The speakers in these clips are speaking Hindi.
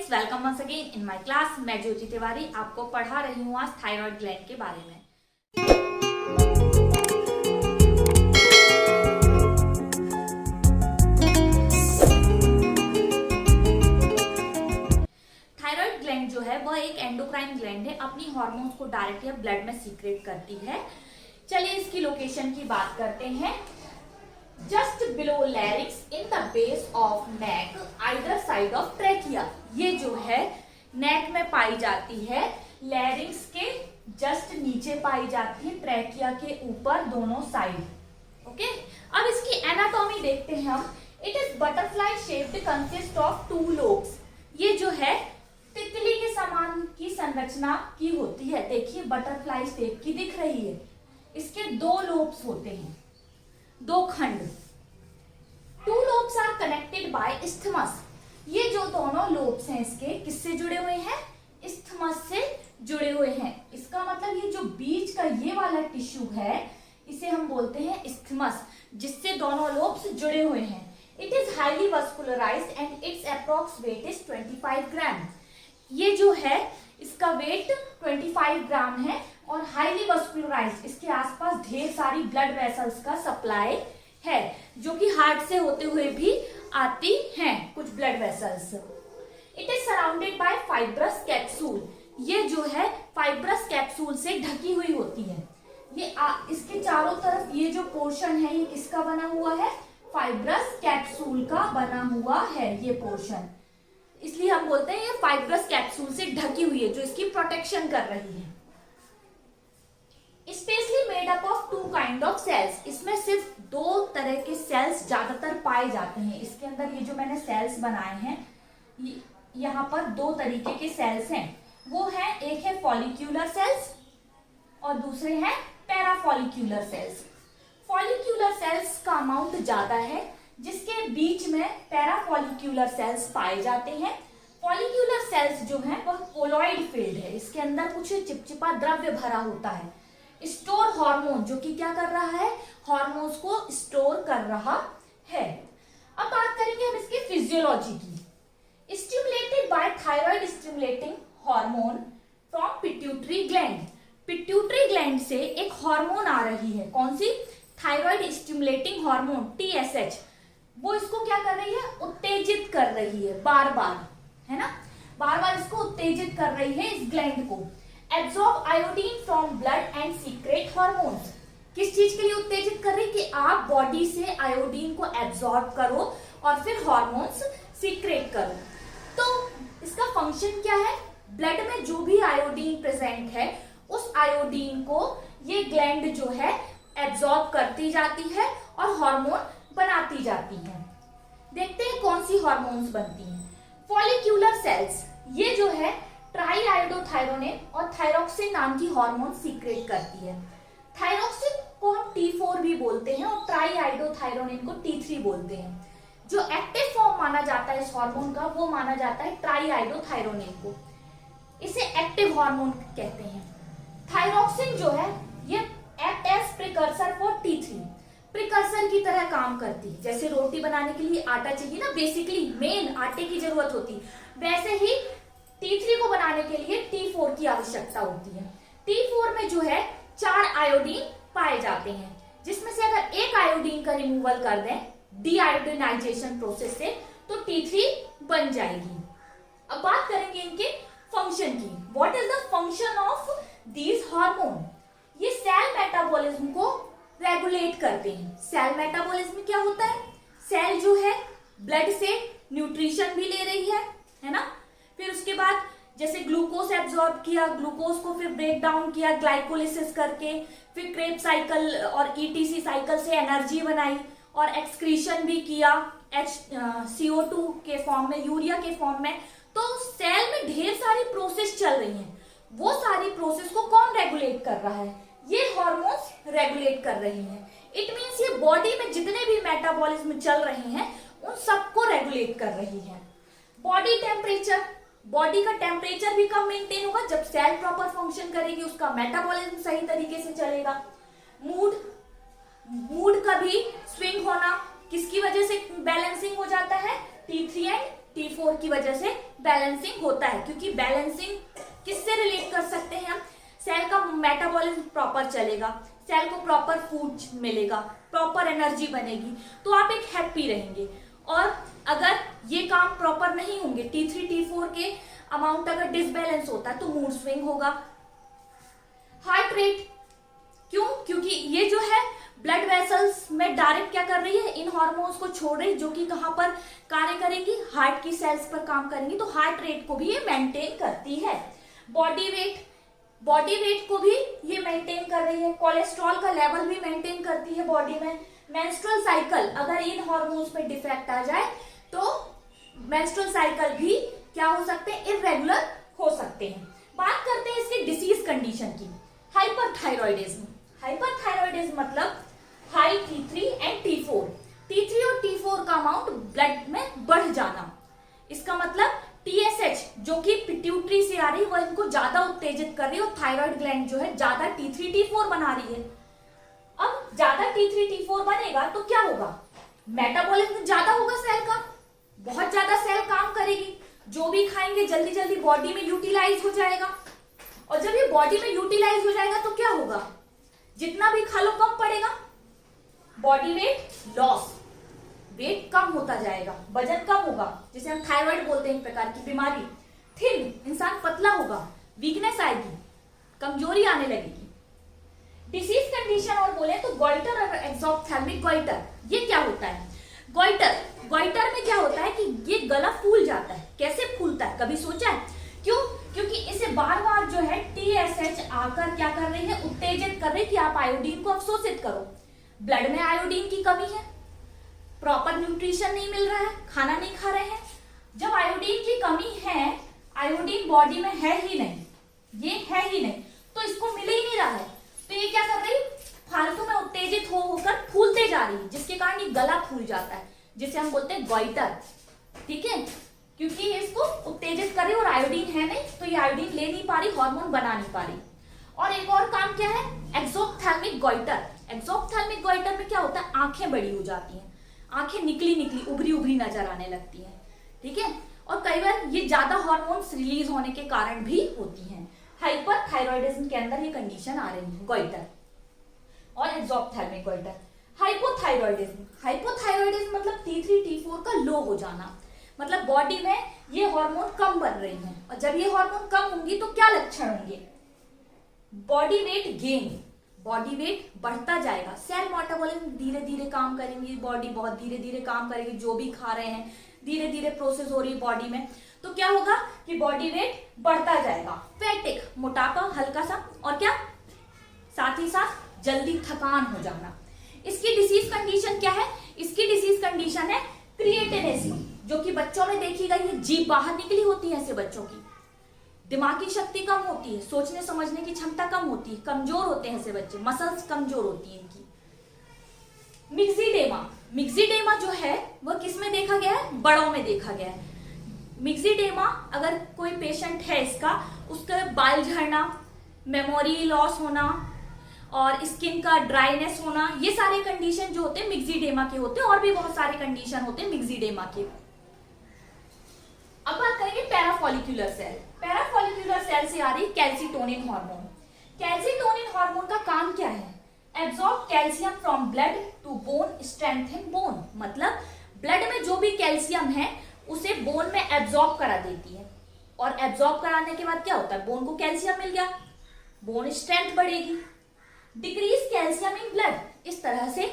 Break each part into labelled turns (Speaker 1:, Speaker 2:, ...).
Speaker 1: Students, welcome once again in my class. मैं ज्योति तिवारी आपको पढ़ा रही हूँ आज थायराइड ग्लैंड के बारे में। थायराइड ग्लैंड जो है वह एक एंडोक्राइन ग्लैंड है, अपनी हार्मोन्स को डायरेक्टली ब्लड में सीक्रेट करती है। चलिए इसकी लोकेशन की बात करते हैं। Just below larynx in the base of neck either side of trachea. ये जो है नेक में पाई जाती है, लैरिंक्स के जस्ट नीचे पाई जाती है, ट्रैकिया के ऊपर दोनों साइड। ओके, अब इसकी एनाटॉमी देखते हैं हम। It is butterfly shaped, consist of 2 lobes. ये जो है तितली के समान की संरचना की होती है। देखिए बटरफ्लाई शेप की दिख रही है। इसके 2 लोब्स होते हैं, 2 खंड। 2 lobes are connected by isthmus. ये जो दोनों लोब्स हैं इसके किससे जुड़े हुए हैं? इस्थमस से जुड़े हुए हैं। इसका मतलब ये जो बीच का ये वाला टिश्यू है इसे हम बोलते हैं इस्थमस, जिससे दोनों लोब्स जुड़े हुए हैं। It is highly vascularized and its approx weight is 25 gram. ये जो है इसका वेट 25 ग्राम है और हाईली वस्कुलराइज्ड, इसके आसपास ढेर सारी ब्लड वेसल्स का सप्लाई है, जो कि हार्ट से होते हुए भी आती हैं कुछ blood vessels. It is surrounded by fibrous capsule. ये जो है फाइब्रस कैप्सूल से ढकी हुई होती है। ये इसके चारों तरफ ये जो पोर्शन है ये किसका बना हुआ है? फाइब्रस कैप्सूल का बना हुआ है ये पोर्शन। इसलिए हम बोलते हैं ये फाइब्रस कैप्सूल से ढकी हुई है, जो इसकी प्रोटेक्शन कर रही है। Specially made up of 2 kind of cells. इसमें सिर्फ 2 तरह के सेल्स ज्यादातर पाए जाते हैं। इसके अंदर ये जो मैंने सेल्स बनाए हैं, यहाँ पर 2 तरीके के सेल्स हैं। वो है, एक है फॉलिक्यूलर सेल्स और दूसरे हैं पैराफॉलिक्यूलर सेल्स। फॉलिक्यूलर सेल्स का अमाउंट ज्यादा है, जिसके बीच में पैराफॉलिक्यूलर सेल्स पाए जाते हैं। फॉलिक्यूलर सेल्स जो है वह कोलॉइड फिल्ड है। इसके अंदर कुछ चिपचिपा द्रव्य भरा होता है। स्टोर हार्मोन, जो कि क्या कर रहा है? हार्मोन्स को स्टोर कर रहा है। अब बात करेंगे हम इसकी फिजियोलॉजी की। Stimulated by thyroid stimulating hormone from pituitary gland. Pituitary gland से एक हार्मोन आ रही है। कौन सी? Thyroid stimulating hormone, TSH। वो इसको क्या कर रही है? उत्तेजित कर रही है, बार बार, है ना, बार बार इसको उत्तेजित कर रही है इस ग्लैंड को। Absorb iodine from blood and secret hormones. किस चीज के लिए उत्तेजित कर रही है? कि आप बॉडी से आयोडीन को एब्जॉर्ब करो और फिर हार्मोन्स सीक्रेट करो। तो इसका फंक्शन क्या है? ब्लड में जो भी आयोडीन प्रेजेंट है उस आयोडीन को ये ग्लैंड जो है एब्जॉर्ब करती जाती है और हार्मोन बनाती जाती है। देखते हैं कौन सी हार्मोन्स बनती हैं। फॉलिक्यूलर सेल्स, ये जो है ट्राईआयोडोथायरोनेन और थायरोक्सिन नाम की हार्मोन सीक्रेट करती है। थायरोक्सिन को हम T4 भी बोलते हैं और ट्राईआयोडोथायरोनेन को T3 बोलते हैं। जो एक्टिव फॉर्म माना जाता है इस हार्मोन का वो माना जाता है ट्राईआयोडोथायरोनेन को। इसे एक्टिव हार्मोन कहते हैं। थायरोक्सिन जो है ये act as precursor for T3। Precursor की तरह काम करती है। जैसे रोटी बनाने के लिए आटा चाहिए ना, बेसिकली मेन आटे की जरूरत होती, वैसे ही T3 को बनाने के लिए T4 की आवश्यकता होती है। T4 में जो है 4 आयोडीन पाए जाते हैं, जिसमें से अगर एक आयोडीन का रिमूवल कर दें डीआयोडीनाइजेशन प्रोसेस से तो T3 बन जाएगी। अब बात करेंगे इनके फंक्शन की। What is the function of these hormone? ये सेल मेटाबॉलिज्म को रेगुलेट करते हैं। सेल मेटाबॉलिज्म क्या होता है? सेल जो है ब्लड से न्यूट्रिशन भी ले रही है ना। फिर उसके बाद जैसे ग्लूकोज एब्जॉर्ब किया, ग्लूकोज को फिर ब्रेक डाउन किया ग्लाइकोलिसिस करके, फिर क्रेब्स साइकिल और ETC साइकिल से एनर्जी बनाई और एक्सक्रीशन भी किया CO2 के फॉर्म में, यूरिया के फॉर्म में। तो सेल में ढेर सारी प्रोसेस चल रही हैं। वो सारी प्रोसेस को कौन रेगुलेट कर रहा है? ये हार्मोन्स रेगुलेट कर रही हैं। इट मींस ये बॉडी में जितने भी मेटाबॉलिज्म चल रहे हैं उन सबको रेगुलेट कर रही है। बॉडी टेम्परेचर, बॉडी का टेम्परेचर भी कम मेंटेन होगा जब सेल प्रॉपर फंक्शन करेगी, उसका मेटाबॉलिज्म सही तरीके से चलेगा। मूड का भी स्विंग होना किसकी वजह से बैलेंसिंग हो जाता है? T3 एंड T4 की वजह से बैलेंसिंग होता है, क्योंकि बैलेंसिंग किससे रिलेट कर सकते हैं हम? सेल का मेटाबॉलिज्म प्रॉपर चलेगा, सेल को प्रॉपर फूड मिलेगा, प्रॉपर एनर्जी बनेगी, तो आप एक हैप्पी रहेंगे। और अगर ये काम प्रॉपर नहीं होंगे, T3 T4 के अमाउंट अगर डिसबैलेंस होता है तो मूड स्विंग होगा। हार्ट रेट, क्यों? क्योंकि ये जो है ब्लड वेसल्स में डायरेक्ट क्या कर रही है, इन हार्मोन्स को छोड़ रही, जो कि कहां पर कार्य करेगी, हार्ट की सेल्स पर काम करेंगी, तो हार्ट रेट को भी ये मेंटेन करती है। बॉडी वेट, बॉडी वेट को भी ये मेंटेन कर रही है। कोलेस्ट्रॉल का लेवल भी मेंटेन करती है बॉडी में। मेंस्ट्रुअल साइकिल, अगर इन हार्मोन्स में डिफेक्ट आ जाए तो मेंस्ट्रुअल साइकिल भी क्या हो सकते हैं, इरेगुलर हो सकते हैं। बात करते हैं इसके डिसीज कंडीशन की। हाइपरथायरॉयडिज्म, हाइपरथायरॉयडिज्म मतलब high T3 and T4, T3 और T4 का अमाउंट ब्लड में बढ़ जाना। इसका मतलब TSH जो कि पिट्यूटरी से आ रही है, वो इनको ज्यादा उत्तेजित कर रही है और थायराइड ग्लैंड जो है ज्यादा T3 T4 बना रही है। अब ज्यादा T3 T4 बनेगा तो क्या होगा, मेटाबॉलिज्म ज्यादा होगा सेल का, बहुत ज्यादा सेल काम करेगी, जो भी खाएंगे जल्दी जल्दी बॉडी में यूटिलाइज हो जाएगा। और जब ये बॉडी में यूटिलाइज हो जाएगा तो क्या होगा, जितना भी खा लो कम पड़ेगा, बॉडी वेट लॉस, वेट कम होता जाएगा, वजन कम होगा, जिसे हम थायराइड बोलते हैं, एक प्रकार की बीमारी। थिन, इंसान पतला होगा, वीकनेस आएगी, कमजोरी आने लगेगी। डिसीज कंडीशन और बोले तो गोइटर और एक्सोप्थेल्मिक गोइटर, ये क्या होता है? गोइटर, गोइटर में क्या होता है कि ये गला फूल जाता है। कैसे फूलता है, कभी सोचा है? क्यों? क्योंकि इसे बार बार जो है TSH आकर क्या कर रही है, उत्तेजित कर रही है कि आप आयोडीन को अवशोषित करो। ब्लड में आयोडीन की कमी है, प्रॉपर न्यूट्रिशन नहीं मिल रहा है, खाना नहीं खा रहे हैं। जब आयोडीन की कमी है, आयोडीन बॉडी में है ही नहीं, ये है ही नहीं, तो इसको मिल ही नहीं रहा है, तो ये क्या कर रही, फालतू में उत्तेजित होकर फूलते जा रही है, जिसके कारण ये गला फूल जाता है, जिसे हम बोलते हैं गोइटर। ठीक है, क्योंकि इसको उत्तेजित कर रही और आयोडीन है नहीं, तो ये आयोडीन ले नहीं पा रही, हार्मोन बना नहीं पा रही। और एक और काम क्या है, एक्सोप्थेल्मिक गोइटर। एक्सोप्थेल्मिक गोइटर में क्या होता है, आंखें बड़ी हो जाती हैं, आंखें निकली निकली उभरी उभरी नजर आने लगती हैं। ठीक है, और कई बार ये ज्यादा हार्मोन्स रिलीज होने के कारण भी होती हैं। हाइपरथायरॉयडिज्म के अंदर ये कंडीशन आ रही है, गोइटर और एक्सोप्थेल्मिक गोइटर। हाइपोथायरॉयडिज्म, हाइपोथायरॉयडिज्म मतलब T3 T4 का लो हो जाना, मतलब बॉडी में ये हार्मोन कम बन रही हैं, और जब ये हार्मोन कम होंगी तो क्या लक्षण होंगे, body weight gain, body weight बढ़ता जाएगा, सेल मेटाबॉलिज्म धीरे धीरे काम करेंगी, बॉडी बहुत धीरे धीरे काम करेगी, जो भी खा रहे हैं धीरे धीरे प्रोसेस हो रही है बॉडी में, तो क्या होगा कि बॉडी वेट बढ़ता जाएगा। फैटिक, मोटापा हल्का सा, और क्या साथ ही साथ जल्दी थकान हो जाना। इसकी डिसीज कंडीशन क्या है, इसकी डिसीज कंडीशन है क्रिएटिनेसी, जो कि बच्चों में देखी गई है, जीभ बाहर निकली होती है ऐसे बच्चों की, दिमागी शक्ति कम होती है, सोचने समझने की क्षमता कम होती है, कमजोर होते हैं ऐसे बच्चे, मसल्स कमजोर होती है इनकी। मिक्सीडेमा, मिक्सीडेमा जो है वह किस में देखा गया है, बड़ों में देखा गया है। मिक्सीडेमा अगर कोई पेशेंट है इसका, उसका बाल झड़ना, मेमोरी लॉस होना और स्किन का ड्राइनेस होना, ये सारे कंडीशन जो होते हैं मिक्सीडेमा के होते हैं, और भी बहुत सारे कंडीशन होते हैं मिक्सीडेमा के। अब बात करेंगे पैराफॉलिक्यूलर सेल। पैराफॉलिक्यूलर सेल से आ रही कैल्सिटोनिन हार्मोन। कैल्सिटोनिन हार्मोन का काम क्या है, absorb calcium from blood to bone, strengthen bone, मतलब ब्लड में जो भी कैल्शियम है उसे बोन में एब्जॉर्ब करा देती है, और एब्जॉर्ब कराने के बाद क्या होता है, बोन को कैल्शियम मिल गया, बोन स्ट्रेंथ बढ़ेगी। डिक्रीज कैल्शियम इन ब्लड, इस तरह से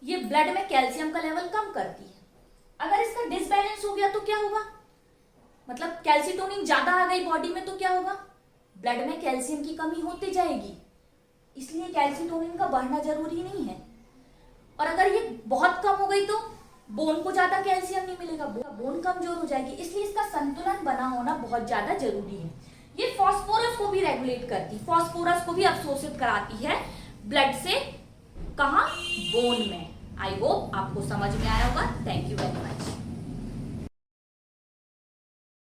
Speaker 1: ये ब्लड में कैल्शियम का लेवल कम करती है। अगर इसका डिसबैलेंस हो गया तो क्या होगा, मतलब कैल्सिटोनिन ज्यादा आ गई बॉडी में तो क्या होगा, ब्लड में कैल्शियम की कमी होती जाएगी, इसलिए कैल्सिटोनिन का बढ़ना जरूरी नहीं है। और अगर ये बहुत कम हो गई तो बोन को ज्यादा कैल्शियम नहीं मिलेगा, बोन कमजोर हो जाएगी, इसलिए इसका संतुलन बना होना बहुत ज्यादा जरूरी है। ये फास्फोरस को भी रेगुलेट करती, फास्फोरस को भी अवशोषित कराती है ब्लड से, कहां, बोन में। आई होप आपको समझ में आया होगा। Thank you very much.